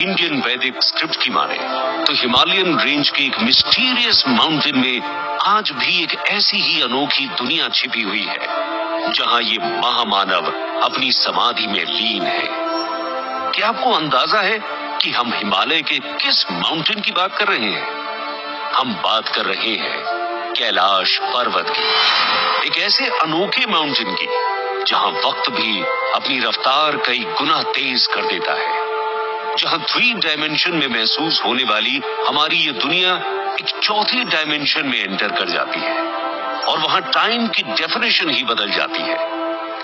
Indian वैदिक script की माने तो हिमालयन रेंज के एक मिस्टीरियस माउंटेन में आज भी एक ऐसी ही अनोखी दुनिया छिपी हुई है जहां ये महामानव अपनी समाधि में लीन है। क्या आपको अंदाजा है कि हम हिमालय के किस माउंटेन की बात कर रहे हैं? हम बात कर रहे हैं कैलाश पर्वत की, एक ऐसे अनोखे माउंटेन की जहां वक्त भी अपनी रफ्तार कई गुना तेज कर देता है, जहां 3 डायमेंशन में महसूस होने वाली हमारी ये दुनिया एक चौथे डायमेंशन में एंटर कर जाती है और वहां टाइम की डेफिनेशन ही बदल जाती है,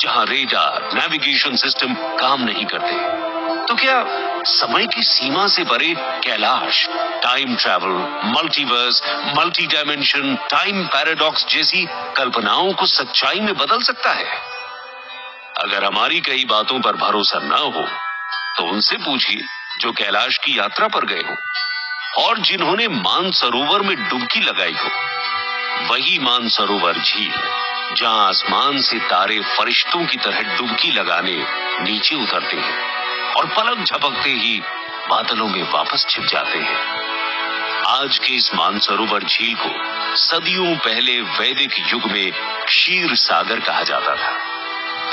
जहां रेडार, नेविगेशन सिस्टम काम नहीं करते। तो क्या समय की सीमा से परे Kailash time travel, multiverse, multi dimension, time paradox जैसी कल्पनाओं को सच्चाई में बदल सकता है? अगर हमारी कई बातों पर भरोसा न हो तो उनसे पूछिए जो कैलाश की यात्रा पर गए हो और जिन्होंने मानसरोवर में डुबकी लगाई हो। वही मानसरोवर झील जहां आसमान से तारे फरिश्तों की तरह डुबकी लगाने नीचे उतरते हैं और पलक झपकते ही बादलों में वापस छिप जाते हैं। आज के इस मानसरोवर झील को सदियों पहले वैदिक युग में क्षीर सागर कहा जाता था।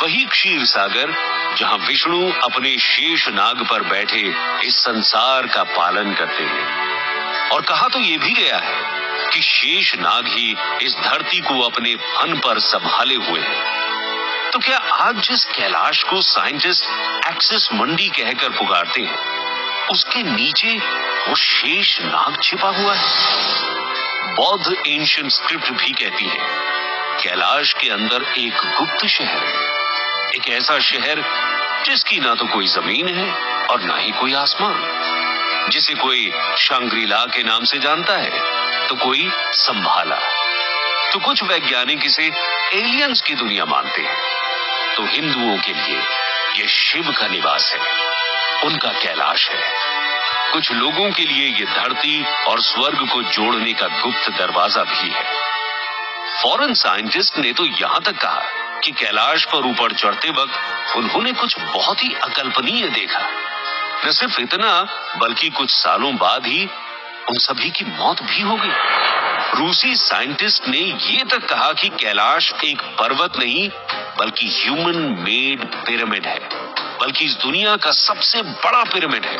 वही क्षीर सागर जहां विष्णु अपने शेष नाग पर बैठे इस संसार का पालन करते हैं। और कहा तो ये भी गया है कि शेष नाग ही इस धरती को अपने फन पर संभाले हुए हैं। तो क्या आज जिस कैलाश को साइंटिस्ट एक्सेस मंडी कहकर पुकारते हैं, उसके नीचे वो शेष नाग छिपा हुआ है? बौद्ध एंशिएंट स्क्रिप्ट भी कहती है कैलाश के अंदर एक गुप्त शहर है, एक ऐसा शहर जिसकी ना तो कोई जमीन है और ना ही कोई आसमान, जिसे कोई शांग्रीला के नाम से जानता है तो कोई संभाला, तो कुछ वैज्ञानिक इसे एलियंस की दुनिया मानते हैं। तो हिंदुओं के लिए ये शिव का निवास है, उनका कैलाश है। कुछ लोगों के लिए ये धरती और स्वर्ग को जोड़ने का गुप्त दरवाजा भी है। फॉरेन साइंटिस्ट ने तो यहां तक कहा कि कैलाश पर ऊपर चढ़ते वक्त उन्होंने कुछ बहुत ही अकल्पनीय देखा। न सिर्फ इतना, बल्कि कुछ सालों बाद ही उन सभी की मौत भी हो गई। रूसी साइंटिस्ट ने ये तक कहा कि कैलाश एक पर्वत नहीं बल्कि ह्यूमन मेड पिरामिड है, बल्कि इस दुनिया का सबसे बड़ा पिरामिड है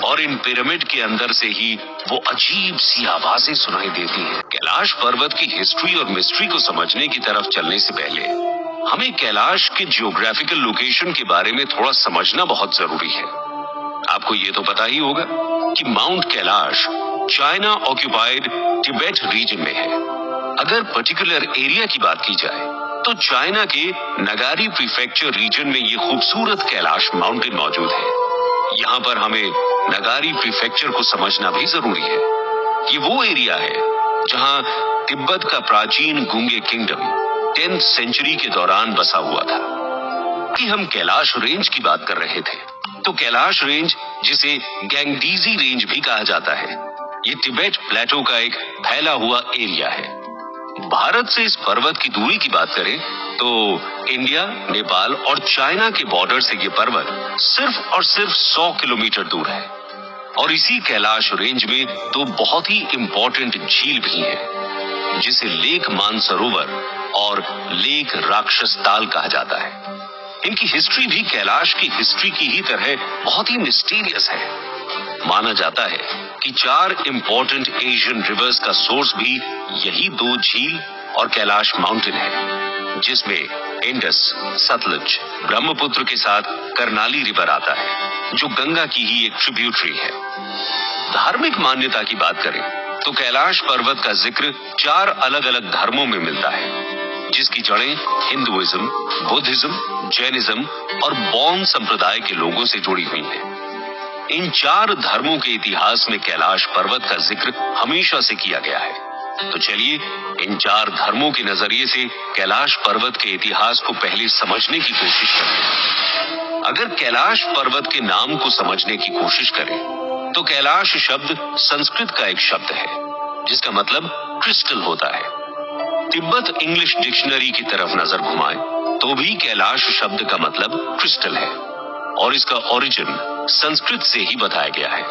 और इन पिरामिड के अंदर से ही वो अजीब सी आवाजें सुनाई देती हैं। कैलाश पर्वत की हिस्ट्री और मिस्ट्री को समझने की तरफ चलने से पहले हमें कैलाश के जियोग्राफिकल लोकेशन के बारे में थोड़ा समझना बहुत जरूरी है। आपको ये तो पता ही होगा कि mount Kailash China occupied Tibet region में है। अगर पर्टिकुलर एरिया की बात की जाए तो चाइना के नगारी प्रीफेक्चर रीजन में ये खूबसूरत कैलाश माउंटेन मौजूद है। यहाँ पर हमें नगारी प्रीफेक्चर को समझना भी जरूरी है। ये वो एरिया है जहाँ तिब्बत का प्राचीन गुंगे किंगडम 10th सेंचुरी के दौरान बसा हुआ था। कि हम कैलाश रेंज की बात कर रहे थे तो कैलाश रेंज, जिसे गैंगडीजी रेंज भी कहा जाता है, ये तिब्बत प्लेटो का एक फैला हुआ एरिया है। भारत से इस पर्वत की दूरी की बात करें तो इंडिया, नेपाल और चाइना के बॉर्डर से ये पर्वत सिर्फ और सिर्फ 100 किलोमीटर दूर है। और इसी कैलाश रेंज में तो बहुत ही इंपॉर्टेंट झील भी है जिसे लेक मानसरोवर और लेक राक्षस ताल कहा जाता है। इनकी हिस्ट्री भी कैलाश की हिस्ट्री की ही तरह बहुत ही मिस्टीरियस है। माना जाता है कि 4 इंपॉर्टेंट एशियन रिवर्स का सोर्स भी यही 2 झील और कैलाश माउंटेन है, जिसमें इंडस, सतलुज, ब्रह्मपुत्र के साथ करनाली रिवर आता है जो गंगा की ही एक ट्रिब्यूटरी है। धार्मिक मान्यता की बात करें तो कैलाश पर्वत का जिक्र 4 अलग अलग धर्मों में मिलता है, जिसकी जड़ें हिंदुइज्म, बुद्धिज्म, जैनिज्म और बौद्ध संप्रदाय के लोगों से जुड़ी हुई हैं। इन 4 धर्मों के इतिहास में कैलाश पर्वत का जिक्र हमेशा से किया गया है। तो चलिए इन 4 धर्मों के नजरिए से कैलाश पर्वत के इतिहास को पहले समझने की कोशिश करें। अगर कैलाश पर्वत के नाम को समझने की कोशिश करें तो कैलाश शब्द संस्कृत का एक शब्द है जिसका मतलब क्रिस्टल होता है। तिब्बत इंग्लिश डिक्शनरी की तरफ नजर घुमाएं तो भी कैलाश शब्द का मतलब क्रिस्टल है और इसका ओरिजिन संस्कृत से ही बताया गया है।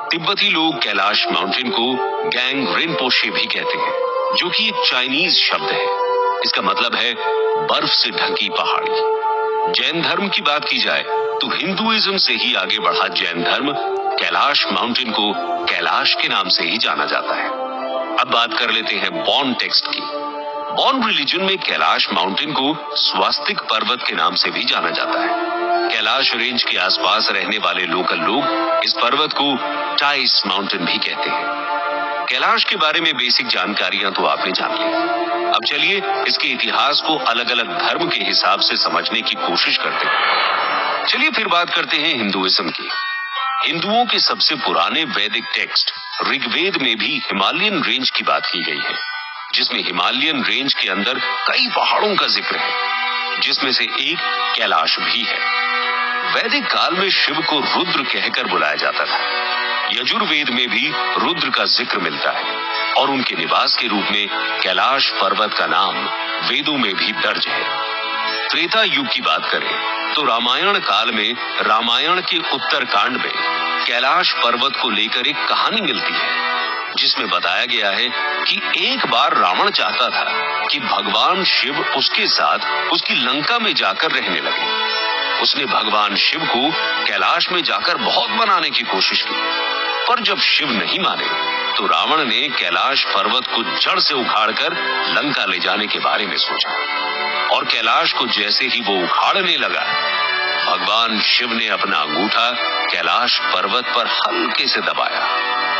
तिब्बती लोग कैलाश माउंटेन को गैंग रिनपोशे भी कहते हैं, जो कि एक चाइनीज शब्द है। इसका मतलब है बर्फ से ढकी पहाड़ी। जैन धर्म की बात की जाए तो हिंदुइज्म से ही आगे बढ़ा जैन धर्म कैलाश माउंटेन को कैलाश के नाम से ही जाना जाता है। अब बात कर लेते हैं बॉन टेक्स्ट की। बॉन रिलीजन में कैलाश माउंटेन को स्वास्तिक पर्वत के नाम से भी जाना जाता है। कैलाश रेंज के आसपास रहने वाले लोकल लोग इस पर्वत को टाइस माउंटेन भी कहते हैं। कैलाश के बारे में बेसिक जानकारियां तो आपने जान ली। अब चलिए इसके इतिहास को अलग अलग धर्म के हिसाब से समझने की कोशिश करते हैं। चलिए फिर बात करते हैं हिंदुइज्म की। हिंदुओं के सबसे पुराने वैदिक टेक्स्ट ऋग्वेद में भी हिमालयन रेंज की बात की गई है, जिसमें हिमालयन रेंज के अंदर कई पहाड़ों का जिक्र है, जिसमें से एक कैलाश भी है। वैदिक काल में शिव को रुद्र कहकर बुलाया जाता था। यजुर्वेद में भी रुद्र का जिक्र मिलता है और उनके निवास के रूप में कैलाश पर्वत का नाम वेदों में भी दर्ज है। त्रेता युग की बात करें तो रामायण काल में रामायण के उत्तरकांड में कैलाश पर्वत को लेकर एक कहानी मिलती है, जिसमें बताया गया है कि एक बार रावण चाहता था कि भगवान शिव उसके साथ उसकी लंका में जाकर रहने लगे। उसने भगवान शिव को कैलाश में जाकर बहुत मनाने की कोशिश की, पर जब शिव नहीं माने तो रावण ने कैलाश पर्वत को जड़ से उखाड़कर लंका ले जाने के बारे में सोचा, और कैलाश को जैसे ही वो उखाड़ने लगा, भगवान शिव ने अपना अंगूठा कैलाश पर्वत पर हल्के से दबाया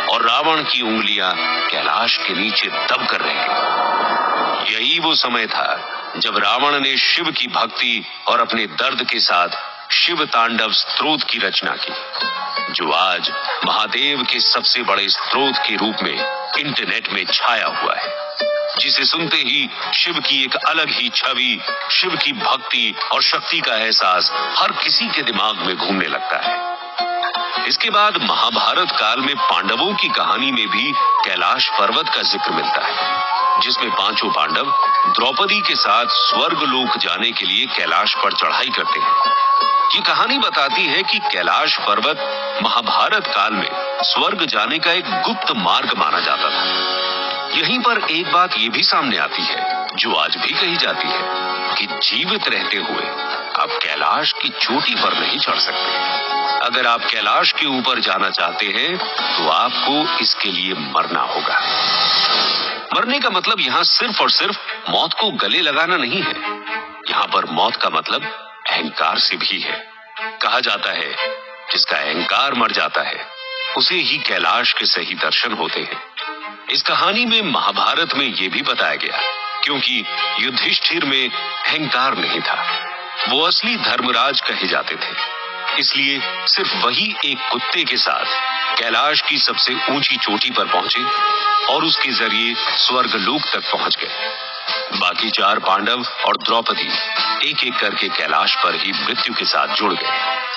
और रावण की उंगलियां कैलाश के नीचे दबकर रह गई। यही वो समय था जब रावण ने शिव की भक्ति और अपने दर्द के साथ शिव तांडव स्तोत्र की रचना की, जो आज महादेव के सबसे बड़े स्तोत्र के रूप में इंटरनेट में छाया हुआ है, जिसे सुनते ही शिव की एक अलग ही छवि, शिव की भक्ति और शक्ति का एहसास हर किसी के दिमाग में घूमने लगता है। इसके बाद महाभारत काल में पांडवों की कहानी में भी कैलाश पर्वत का जिक्र मिलता है, जिसमें पांचों पांडव द्रौपदी के साथ स्वर्ग लोक जाने के लिए कैलाश पर चढ़ाई करते हैं। ये कहानी बताती है कि कैलाश पर्वत महाभारत काल में स्वर्ग जाने का एक गुप्त मार्ग माना जाता था। यहीं पर एक बात ये भी सामने आती है, जो आज भी कही जाती है, कि जीवित रहते हुए आप कैलाश की चोटी पर नहीं चढ़ सकते। अगर आप कैलाश के ऊपर जाना चाहते हैं तो आपको इसके लिए मरना होगा। मरने का मतलब यहाँ सिर्फ और सिर्फ मौत को गले लगाना नहीं है। यहाँ पर मौत का मतलब अहंकार से भी है। कहा जाता है जिसका अहंकार मर जाता है उसे ही कैलाश के सही दर्शन होते हैं। इस कहानी में महाभारत में ये भी बताया गया, क्योंकि युधिष्ठिर में अहंकार नहीं था, वो असली धर्मराज कहे जाते थे, इसलिए सिर्फ वही एक कुत्ते के साथ कैलाश की सबसे ऊंची चोटी पर पहुंचे और उसके जरिए स्वर्ग लोक तक पहुंच गए। बाकी 4 पांडव और द्रौपदी एक एक करके कैलाश पर ही मृत्यु के साथ जुड़ गए।